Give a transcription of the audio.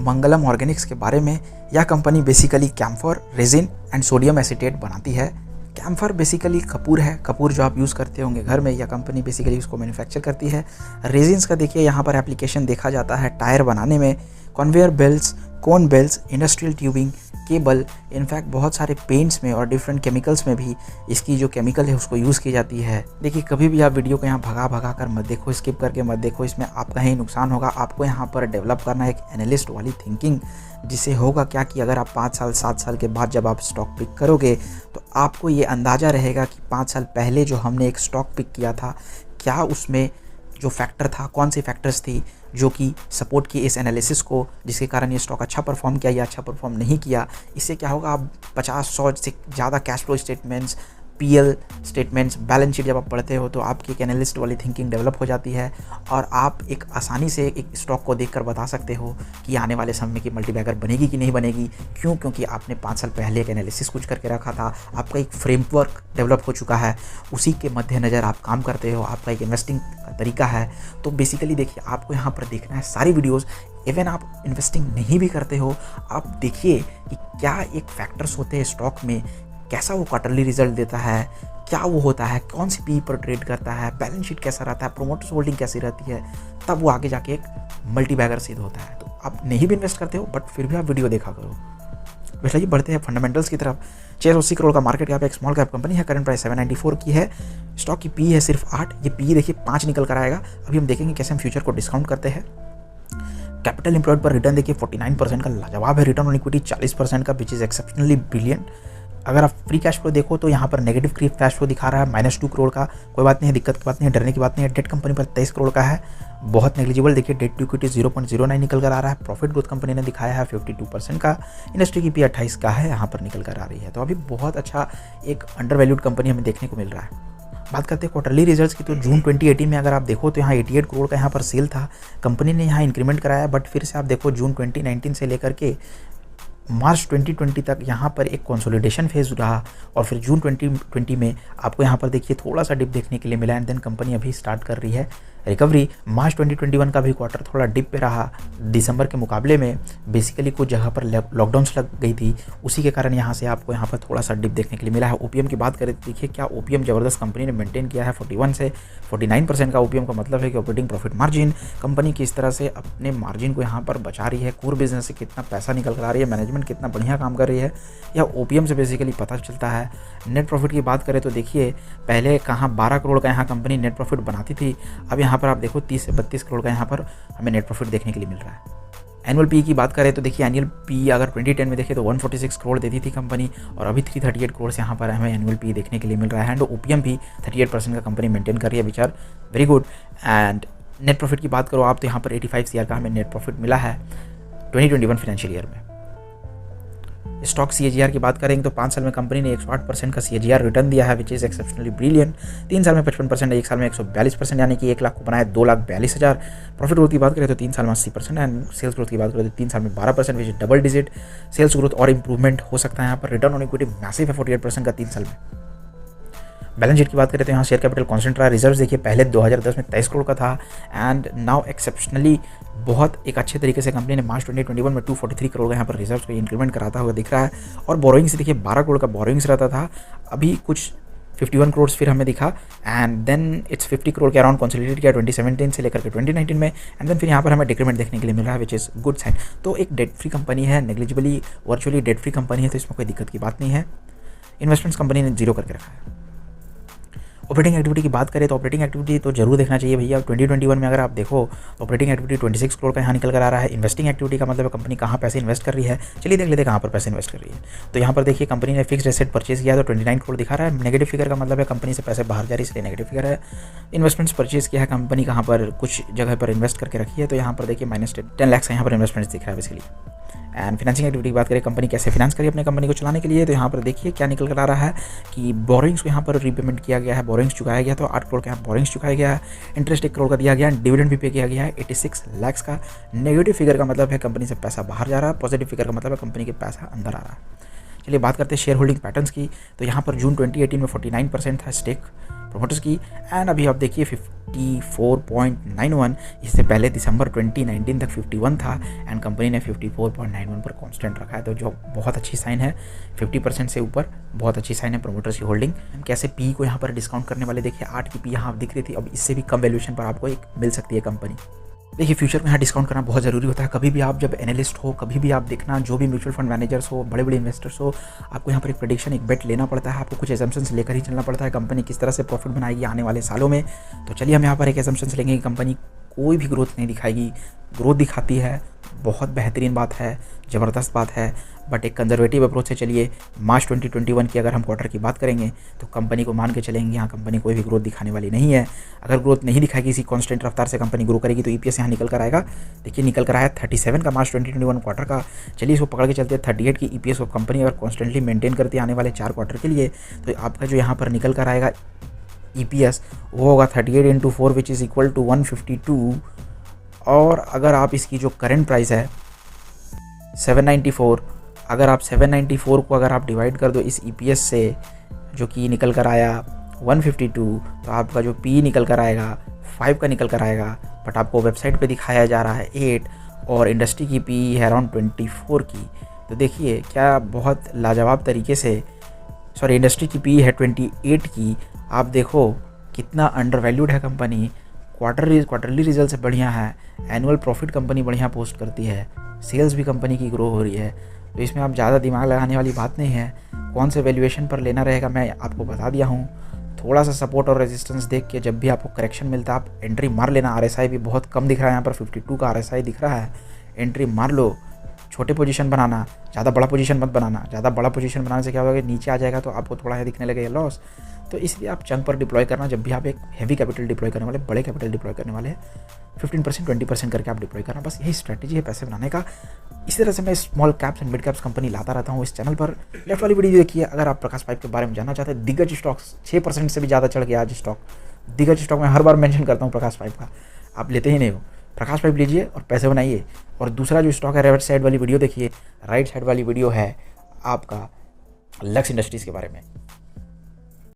मंगलम Organics के बारे में। यह company basically camphor, resin and sodium acetate बनाती है। कैम्फर बेसिकली कपूर है, कपूर जो आप यूज़ करते होंगे घर में, यह कंपनी बेसिकली उसको मैन्युफैक्चर करती है। रेजिन्स का देखिए यहाँ पर एप्लीकेशन देखा जाता है टायर बनाने में, conveyor belts, cone belts, industrial tubing, cable, in fact बहुत सारे पेंट्स में और डिफरेंट केमिकल्स में भी इसकी जो केमिकल है उसको यूज़ की जाती है। देखिए कभी भी आप वीडियो को यहाँ भगा कर मत देखो, स्किप करके मत देखो, इसमें आपका ही नुकसान होगा। आपको यहाँ पर डेवलप करना है एक एनालिस्ट वाली थिंकिंग, जिससे होगा क्या कि अगर आप 5 साल 7 साल के बाद जब आप स्टॉक पिक करोगे तो आपको ये अंदाज़ा रहेगा कि 5 साल पहले जो हमने एक स्टॉक पिक किया था, क्या उसमें जो फैक्टर था, कौन सी फैक्टर्स थी जो कि सपोर्ट की इस एनालिसिस को, जिसके कारण ये स्टॉक अच्छा परफॉर्म किया या अच्छा परफॉर्म नहीं किया। इससे क्या होगा, आप 50-100 से ज़्यादा cash flow statements, PL statements, balance sheet जब आप पढ़ते हो तो आपकी एक एनालिस्ट वाली थिंकिंग डेवलप हो जाती है और आप एक आसानी से एक स्टॉक को देखकर बता सकते हो कि आने वाले समय में कि मल्टीबैगर बनेगी कि नहीं बनेगी। क्यों? क्योंकि आपने 5 साल पहले एक एनालिसिस कुछ करके रखा था, आपका एक फ्रेमवर्क डेवलप हो चुका है, उसी के मद्देनज़र आप काम करते हो, आपका एक इन्वेस्टिंग का तरीका है। तो बेसिकली देखिए आपको यहाँ पर देखना है सारी वीडियोज़। इवन आप इन्वेस्टिंग नहीं भी करते हो, आप देखिए कि क्या एक फैक्टर्स होते हैं स्टॉक में, कैसा वो क्वार्टरली रिजल्ट देता है, क्या वो होता है, कौन सी पी पर ट्रेड करता है, बैलेंस शीट कैसा रहता है, प्रोमोटर्स होल्डिंग कैसी रहती है, तब वो आगे जाके एक मल्टीबैगर सिद्ध होता है। तो आप नहीं भी इन्वेस्ट करते हो बट फिर भी आप वीडियो देखा करो। वैसे ही बढ़ते हैं फंडामेंटल्स की तरफ। 680 करोड़ का मार्केट कैप, एक स्मॉल कैप कंपनी है, करंट प्राइस 794 की है, स्टॉक की पी है सिर्फ 8, ये पी देखिए 5 निकल कर आएगा। अभी हम देखेंगे कैसे हम फ्यूचर को डिस्काउंट करते हैं। कैपिटल एम्प्लॉयड पर रिटर्न देखिए 49% का लाजवाब है, रिटर्न ऑन इक्विटी 40% का, विच इज़ एक्सेप्शनली ब्रिलियंट। अगर आप फ्री कैश फ्लो देखो तो यहाँ पर नेगेटिव फ्री कैश फ्लो दिखा रहा है -2 करोड़ का, कोई बात नहीं है, दिक्कत की बात नहीं है, डरने की बात नहीं है। डेट कंपनी पर 23 करोड़ का है, बहुत नेग्लिजिबल। देखिए डेट टू इक्विटी 0.09 निकल कर आ रहा है। प्रॉफिट ग्रोथ कंपनी ने दिखाया है 52% का, इंडस्ट्री की पी 28 का है, यहाँ पर निकल कर आ रही है। तो अभी बहुत अच्छा एक अंडर वैल्यूड कंपनी हमें देखने को मिल रहा है। बात करते हैं क्वार्टरली रिजल्ट्स की, तो जून 2018 में अगर आप देखो तो यहाँ 88 करोड़ का यहाँ पर सेल था, कंपनी ने यहाँ इंक्रीमेंट कराया। बट फिर से आप देखो जून 2019 से लेकर के मार्च 2020 तक यहाँ पर एक कंसोलिडेशन फेज रहा और फिर जून 2020 में आपको यहाँ पर देखिए थोड़ा सा डिप देखने के लिए मिला एंड देन कंपनी अभी स्टार्ट कर रही है रिकवरी। मार्च 2021 का भी क्वार्टर थोड़ा डिप पे रहा, दिसंबर के मुकाबले में बेसिकली कुछ जगह पर लॉकडाउन्स लग गई थी, उसी के कारण यहाँ से आपको यहाँ पर थोड़ा सा डिप देखने के लिए मिला है। ओपीएम की बात करें तो देखिए क्या ओपीएम ज़बरदस्त कंपनी ने मेंटेन किया है, 41 से 49% का ओपीएम का मतलब है कि ऑपरेटिंग प्रॉफिट मार्जिन कंपनी किस तरह से अपने मार्जिन को यहाँ पर बचा रही है, कोर बिजनेस से कितना पैसा निकल कर आ रही है, मैनेजमेंट कितना बढ़िया काम कर रही है, यह ओपीएम से बेसिकली पता चलता है। नेट प्रॉफिट की बात करें तो देखिए पहले कहाँ 12 करोड़ का यहाँ कंपनी नेट प्रॉफिट बनाती थी, अब यहाँ पर आप देखो 30 से 32 करोड़ का यहाँ पर हमें नेट प्रॉफिट देखने के लिए मिल रहा है। एनुअल पी की बात करें तो देखिए एनुअल पी अगर 2010 में देखें तो 146 करोड़ देती थी कंपनी और अभी 338 करोड़ से यहाँ पर हमें एनुअल पी देखने के लिए मिल रहा है। एंड ओपीएम भी 38% का कंपनी मेंटेन कर रही है, which are very good. And net profit की बात करो आप तो यहाँ पर 85 CR का हमें नेट प्रॉफिट मिला है 2021 फाइनेंशियल ईयर में। स्टॉक CAGR की बात करेंगे तो 5 साल में कंपनी ने 108% का CAGR रिटर्न दिया है, विच इज़ एक्सेप्शनली ब्रिलियंट। 3 साल में 55%, 1 साल में 142%, यानी कि 1 लाख को बनाया 2,42,000। प्रॉफिट ग्रोथ की बात करें तो 3 साल में 80% एंड सेल्स ग्रोथ की बात करें तो 3 साल में 12%, which is double digit. Sales growth और इंप्रूवमेंट हो सकता है यहाँ पर। रिटर्न ऑन इक्विटी मैसिव है 48% का 3 साल में। बैलेंस शीट की बात करें तो यहाँ शेयर कैपिटल कांस्टेंट रहा। रिजर्व देखिए पहले 2010 में 23 करोड़ का था एंड नाउ एक्सेप्शनली बहुत एक अच्छे तरीके से कंपनी ने मार्च 2021 में 243 करोड़ का यहाँ पर रिजर्व को इंक्रीमेंट कराता हुआ दिख रहा है। और बोरोइंग्स देखिए 12 करोड़ का बोरोइंग्स रहता था, अभी कुछ 51 करोड़ फिर हमें दिखा एंड देन इट्स 50 करोड़ के अराउंड कंसोलिडेट किया 2017 से लेकर के 2019 में एंड देन फिर यहाँ पर हमें डिक्रीमेंट देखने के लिए मिल रहा है, विच इज़ गुड साइन। तो एक डेट फ्री कंपनी है, negligibly virtually debt free company है, तो इसमें कोई दिक्कत की बात नहीं है। इन्वेस्टमेंट्स कंपनी ने जीरो करके रखा है। ऑपरेटिंग एक्टिविटी की बात करें तो ऑपरेटिंग एक्टिविटी तो जरूर देखना चाहिए भैया। 2021 में अगर आप देखो तो ऑपरेटिंग एक्टिविटी 26 करोड़ का यहाँ निकल कर आ रहा है। इन्वेस्टिंग एक्टिविटी का मतलब कंपनी कहाँ पैसे इन्वेस्ट कर रही है, चलिए देख लेते हैं कहाँ पर पैसे इन्वेस्ट कर रही है। तो यहाँ पर देखिए कंपनी ने फिक्स्ड एसेट परचेज किया तो 29 करोड़ दिखा रहा है। नेगेटिव फिगर का मतलब है कंपनी से पैसे बाहर जा रही है, इसलिए नेगेटिव फिगर है। इन्वेस्टमेंट्स परचेज किया है कंपनी कहाँ पर, कुछ जगह पर इन्वेस्ट करके रखी है, तो यहाँ पर देखिए -10 लाख यहाँ पर इन्वेस्टमेंट्स दिख रहा है बेसिकली। एंड फाइनेंसिंग एक्टिविटी की बात करें कंपनी कैसे फाइनेंस करी अपने कंपनी को चलाने के लिए, तो यहाँ पर देखिए क्या निकल कर आ रहा है कि बोरिंग्स को यहाँ पर रीपेमेंट किया गया है, बोरिंग्स चुकाया गया, तो 8 करोड़ का यहाँ बोरिंग्स चुकाया गया है। इंटरेस्ट 1 करोड़ का दिया गया है, डिविडेंड भी पे किया गया है 86 लाख का। नेगेटिव फिगर का मतलब है कंपनी से पैसा बाहर जा रहा है, पॉजिटिव फिगर का मतलब है कंपनी के पैसा अंदर आ रहा है। चलिए बात करते हैं शेयर होल्डिंग पैटर्न्स की, तो यहाँ पर जून 2018 में 49% था स्टेक, प्रोमोटर्स की। एंड अभी आप देखिए 54.91, इससे पहले दिसंबर 2019 तक 51 था एंड कंपनी ने 54.91 पर कांस्टेंट रखा है, तो जो बहुत अच्छी साइन है। 50% से ऊपर बहुत अच्छी साइन है प्रोमोटर्स की होल्डिंग। कैसे पी को यहाँ पर डिस्काउंट करने वाले, देखिए 8 की पी यहाँ दिख रही थी, अब इससे भी कम वैल्यूएशन पर आपको एक मिल सकती है कंपनी। देखिए फ्यूचर में यहाँ डिस्काउंट करना बहुत ज़रूरी होता है। कभी भी आप जब एनालिस्ट हो, कभी भी आप देखना, जो भी म्यूचुअल फंड मैनेजर्स हो, बड़े बड़े इन्वेस्टर्स हो, आपको यहाँ पर एक प्रेडिक्शन, एक बेट लेना पड़ता है। आपको कुछ एजम्पशंस लेकर ही चलना पड़ता है, कंपनी किस तरह से प्रॉफिट बनाएगी आने वाले सालों में। तो चलिए हम यहाँ पर एक एजम्पशंस लेंगे कि कंपनी कोई भी ग्रोथ नहीं दिखाएगी, ग्रोथ दिखाती है, बहुत बेहतरीन बात है, ज़बरदस्त बात है, बट एक कंजर्वेटिव अप्रोच से चलिए। मार्च 2021 की अगर हम क्वार्टर की बात करेंगे तो कंपनी को मान के चलेंगे यहाँ कंपनी कोई भी ग्रोथ दिखाने वाली नहीं है। अगर ग्रोथ नहीं दिखाएगी, इसी कांस्टेंट रफ्तार से कंपनी ग्रो करेगी, तो ईपीएस यहाँ निकल कर आएगा। देखिए निकल कर आया 37 का मार्च 2021 क्वार्टर का। चलिए इसको पकड़ के चलते हैं 38 की ईपीएस को कंपनी अगर कॉन्स्टेंटली मेंटेन करती है आने वाले 4 क्वार्टर के लिए, तो आपका जो यहाँ पर निकल कर आएगा ईपीएस वो होगा 38 × 4 विच इज़ इक्वल टू 152। और अगर आप इसकी जो करंट प्राइस है 794, अगर आप 794 को अगर आप डिवाइड कर दो इस ईपीएस से, जो कि निकल कर आया 152, तो आपका जो पी निकल कर आएगा 5 का निकल कर आएगा। बट आपको वेबसाइट पे दिखाया जा रहा है 8 और इंडस्ट्री की पी है अराउंड 24 की। तो देखिए क्या बहुत लाजवाब तरीके से, सॉरी इंडस्ट्री की पी है 28 की। आप देखो कितना अंडर वैल्यूड है कंपनी। क्वार्टरली रिजल्ट से बढ़िया है, एनुअल प्रॉफिट कंपनी बढ़िया पोस्ट करती है, सेल्स भी कंपनी की ग्रो हो रही है। तो इसमें आप ज़्यादा दिमाग लगाने वाली बात नहीं है। कौन से वैल्यूएशन पर लेना रहेगा मैं आपको बता दिया हूँ। थोड़ा सा सपोर्ट और रेजिस्टेंस देख के जब भी आपको करेक्शन मिलता है आप एंट्री मार लेना। आरएसआई भी बहुत कम दिख रहा है, यहाँ पर 52 का आरएसआई दिख रहा है। एंट्री मार लो, छोटे पोजीशन बनाना, ज़्यादा बड़ा पोजीशन मत बनाना। ज़्यादा बड़ा पोजीशन बनाने से क्या होगा कि नीचे आ जाएगा तो आपको थोड़ा सा दिखने लगेगा लॉस। तो इसलिए आप चंक पर डिप्लॉय करना, जब भी आप एक हैवी कैपिटल डिप्लॉय करने वाले, बड़े कैपिटल डिप्लॉय करने वाले 15% 20% करके आप डिप्लॉय करना। बस यही स्ट्रैटेजी है पैसे बनाने का। इसी तरह से मैं small caps and mid caps company लाता रहता हूँ इस चैनल पर। लेफ्ट वाली वीडियो देखिए अगर आप प्रकाश पाइप के बारे में जानना चाहते हैं। दिग्गज स्टॉक्स 6% से भी ज़्यादा चढ़ गया आज स्टॉक। दिग्गज स्टॉक में हर बार मेंशन करता हूँ प्रकाश पाइप का, आप लेते ही नहीं हो। प्रकाश पाइप लीजिए और पैसे बनाइए। और दूसरा जो स्टॉक है राइट साइड वाली वीडियो देखिए, राइट साइड वाली वीडियो है आपका लक्स इंडस्ट्रीज़ के बारे में।